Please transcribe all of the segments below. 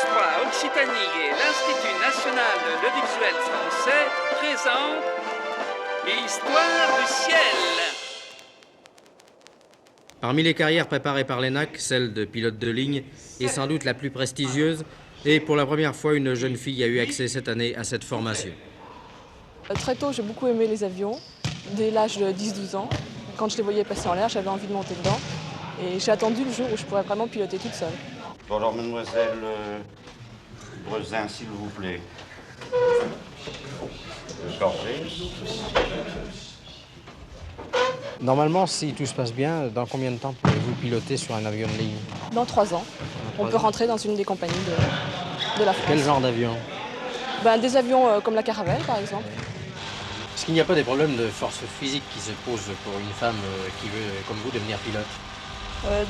plus 3 Occitanie et l'Institut national de l'audiovisuel français présentent Histoire du ciel. Parmi les carrières préparées par l'ENAC, celle de pilote de ligne est sans doute la plus prestigieuse et pour la première fois, une jeune fille a eu accès cette année à cette formation. Très tôt, j'ai beaucoup aimé les avions, dès l'âge de 10-12 ans. Quand je les voyais passer en l'air, j'avais envie de monter dedans. Et j'ai attendu le jour où je pourrais vraiment piloter toute seule. Bon, alors, mademoiselle Brezin, s'il vous plaît. Gorgée. Normalement, si tout se passe bien, dans combien de temps pouvez-vous piloter sur un avion de ligne? Dans 3 ans, on peut rentrer dans une des compagnies de la France. Quel genre d'avion? Des avions comme la Caravelle, par exemple. Est-ce qu'il n'y a pas des problèmes de force physique qui se posent pour une femme qui veut, comme vous, devenir pilote?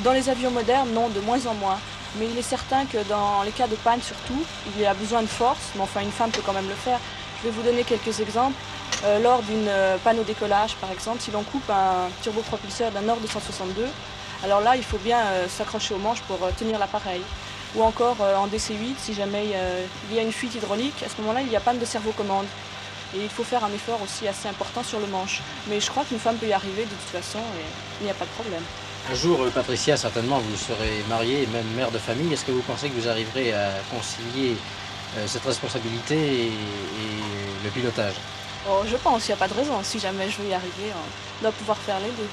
Dans les avions modernes, non, de moins en moins. Mais il est certain que dans les cas de panne surtout, il y a besoin de force, mais enfin une femme peut quand même le faire. Je vais vous donner quelques exemples. Lors d'une panne au décollage, par exemple, si l'on coupe un turbopropulseur d'un Nord 262, alors là, il faut bien s'accrocher aux manches pour tenir l'appareil. Ou encore en DC-8, si jamais il y a une fuite hydraulique, à ce moment-là, il y a panne de servo-commande. Et il faut faire un effort aussi assez important sur le manche. Mais je crois qu'une femme peut y arriver de toute façon et il n'y a pas de problème. Un jour, Patricia, certainement, vous serez mariée et même mère de famille. Est-ce que vous pensez que vous arriverez à concilier cette responsabilité et le pilotage? Oh, je pense, il n'y a pas de raison. Si jamais je veux y arriver, on doit pouvoir faire les deux.